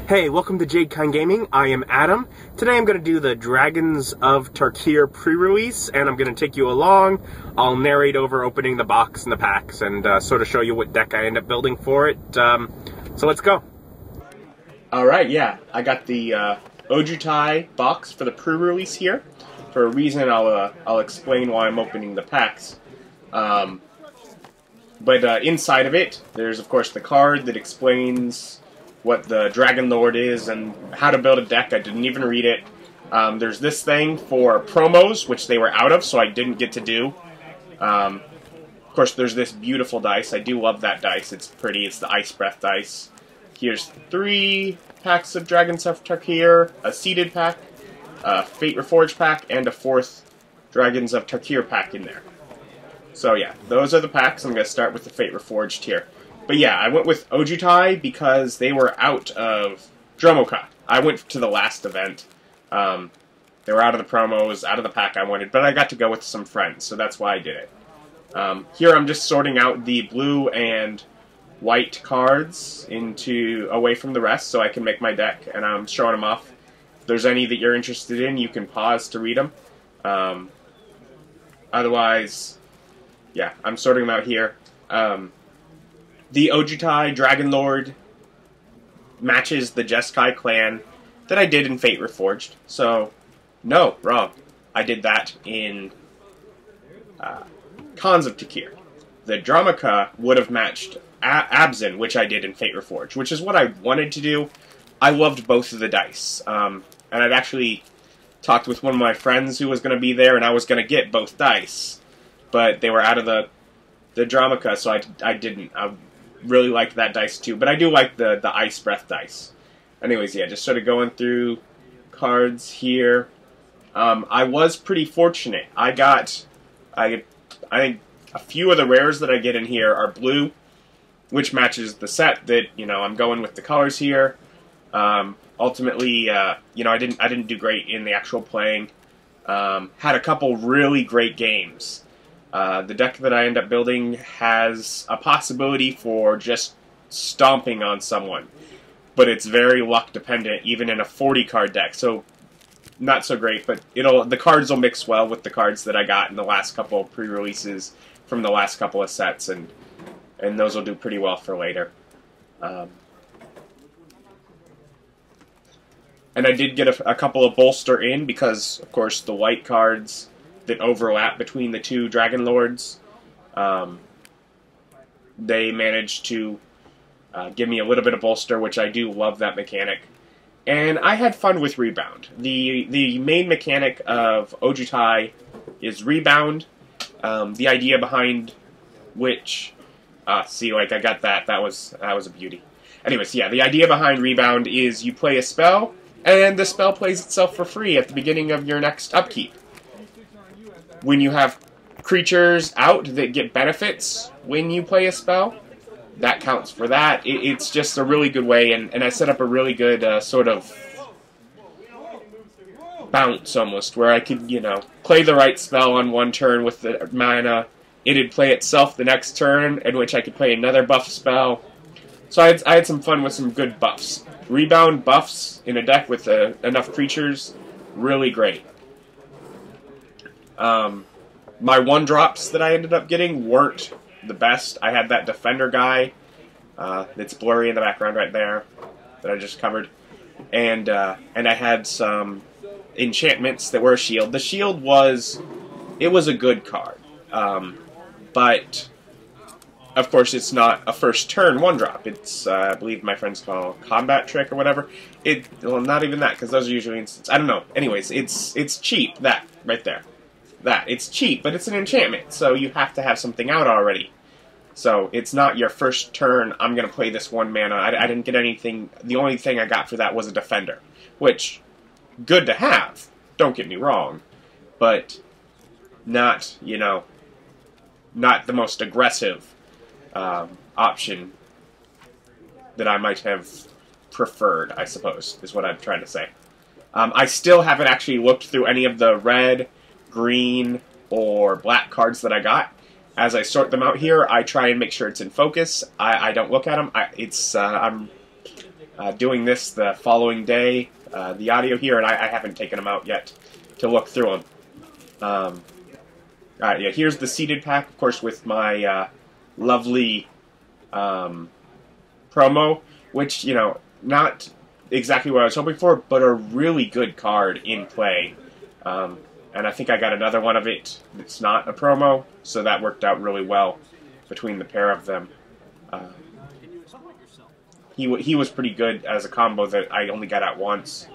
Hey, welcome to Jade Gaming. I am Adam. Today I'm going to do the Dragons of Tarkir pre-release, and I'm going to take you along. I'll narrate over opening the box and the packs, and sort of show you what deck I end up building for it. So let's go. Alright, yeah. I got the Ojutai box for the pre-release here. For a reason, I'll explain why I'm opening the packs. But inside of it, there's of course the card that explains what the Dragon Lord is and how to build a deck. I didn't even read it. There's this thing for promos, which they were out of, so I didn't get to do. Of course, there's this beautiful dice. I do love that dice. It's pretty. It's the Ice Breath dice. Here's 3 packs of Dragons of Tarkir, a seeded pack, a Fate Reforged pack, and a 4th Dragons of Tarkir pack in there. So yeah, those are the packs. I'm going to start with the Fate Reforged here. But yeah, I went with Ojutai because they were out of Dromoka. I went to the last event. They were out of the promos, out of the pack I wanted, but I got to go with some friends, so that's why I did it. Here I'm just sorting out the blue and white cards away from the rest so I can make my deck, and I'm showing them off. If there's any that you're interested in, you can pause to read them. Otherwise, yeah, I'm sorting them out here. The Ojutai Dragon Lord matches the Jeskai clan that I did in Fate Reforged. So, no, wrong. I did that in Khans of Tarkir. The Dromoka would have matched Abzan, which I did in Fate Reforged, which is what I wanted to do. I loved both of the dice. And I'd actually talked with one of my friends who was going to be there, and I was going to get both dice. But they were out of the Dromoka, so I didn't. I really liked that dice too, but I do like the Ice Breath dice. Anyways, yeah, just sort of going through cards here. I was pretty fortunate. I think a few of the rares that I get in here are blue, which matches the set that, you know, I'm going with the colors here. Ultimately, you know, I didn't do great in the actual playing. Had a couple really great games. The deck that I end up building has a possibility for just stomping on someone, but it's very luck dependent, even in a 40-card deck. So, not so great, but the cards will mix well with the cards that I got in the last couple of pre-releases from the last couple of sets, and those will do pretty well for later. And I did get a couple of bolster in because, of course, the white cards that overlap between the 2 Dragon Lords, they managed to give me a little bit of bolster, which I do love that mechanic. And I had fun with Rebound. The main mechanic of Ojutai is Rebound. The idea behind which, see, like I got that. That was a beauty. Anyways, yeah, the idea behind Rebound is you play a spell, and the spell plays itself for free at the beginning of your next upkeep. When you have creatures out that get benefits when you play a spell, that counts for that. It's just a really good way, and I set up a really good sort of bounce almost, where I could, you know, play the right spell on one turn with the mana. It'd play itself the next turn, in which I could play another buff spell. So I had some fun with some good buffs. Rebound buffs in a deck with enough creatures, really great. My 1-drops that I ended up getting weren't the best. I had that Defender guy that's blurry in the background right there that I just covered, and I had some enchantments that were a shield. The shield was a good card, but of course it's not a first turn 1-drop. It's I believe my friends call it combat trick or whatever. Well, not even that, because those are usually instants. I don't know. Anyways, it's cheap. That right there. It's cheap, but it's an enchantment, so you have to have something out already. So it's not your first turn, I'm going to play this 1 mana. I didn't get anything. The only thing I got for that was a Defender, which, good to have, don't get me wrong, but not, you know, not the most aggressive option that I might have preferred, I suppose, is what I'm trying to say. I still haven't actually looked through any of the red, green, or black cards that I got. As I sort them out here, I try and make sure it's in focus. I don't look at them. I'm doing this the following day, the audio here, and I haven't taken them out yet to look through them. Alright, yeah, here's the seeded pack, of course, with my lovely promo, which, you know, not exactly what I was hoping for, but a really good card in play. And I think I got another one of it that's not a promo, so that worked out really well between the pair of them. He was pretty good as a combo that I only got out once.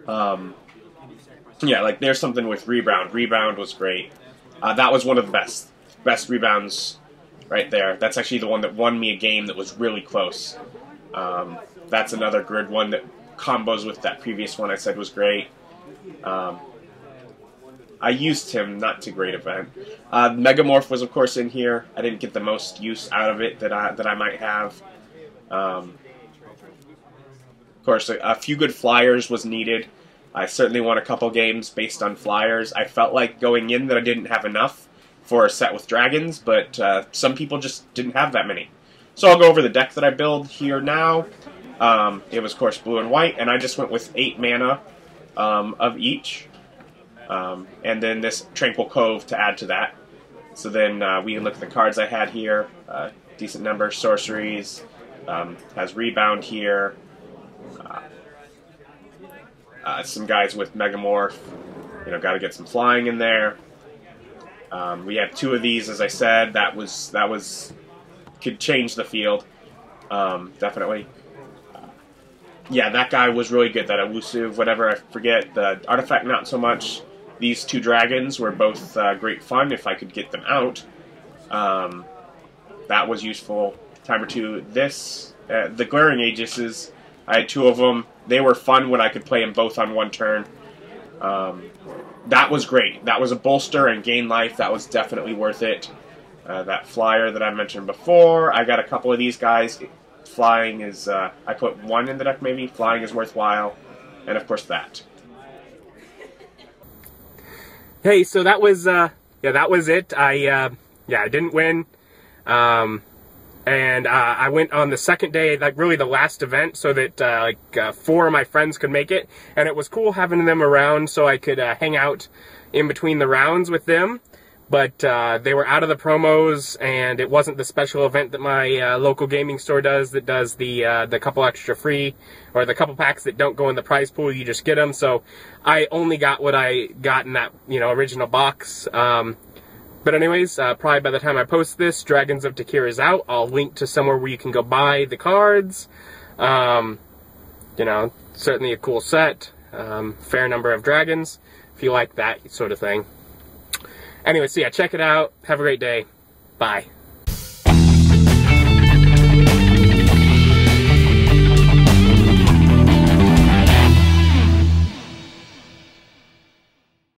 Yeah, like there's something with Rebound. Rebound was great. That was one of the best rebounds right there. That's actually the one that won me a game that was really close. That's another good one that combos with that previous one I said was great. I used him, not to great event. Megamorph was, of course, in here. I didn't get the most use out of it that I might have. Of course, a few good flyers was needed. I certainly won a couple games based on flyers. I felt like going in that I didn't have enough for a set with dragons, but some people just didn't have that many. So I'll go over the deck that I build here now. It was, of course, blue and white, and I just went with 8 mana of each. And then this Tranquil Cove to add to that. So then we can look at the cards I had here. Decent number, sorceries. Has Rebound here. Some guys with Megamorph. You know, got to get some flying in there. We have 2 of these, as I said. That could change the field. Definitely. Yeah, that guy was really good. That elusive, whatever, I forget. The artifact, not so much. These 2 dragons were both great fun if I could get them out. That was useful. Time or 2. This, the Glaring Aegises, I had 2 of them. They were fun when I could play them both on one turn. That was great. That was a bolster and gain life. That was definitely worth it. That flyer that I mentioned before. I got a couple of these guys. Flying is, I put 1 in the deck maybe. Flying is worthwhile. And of course that. Hey, so that was, yeah, that was it. I didn't win. And I went on the second day, like really the last event, so that 4 of my friends could make it. And it was cool having them around so I could hang out in between the rounds with them. But they were out of the promos, and it wasn't the special event that my local gaming store does, that does the couple extra free, or the couple packs that don't go in the prize pool, you just get them. So I only got what I got in that, you know, original box. But anyways, probably by the time I post this, Dragons of Tarkir is out. I'll link to somewhere where you can go buy the cards. You know, certainly a cool set. Fair number of dragons, if you like that sort of thing. Anyway, so yeah, check it out. Have a great day. Bye.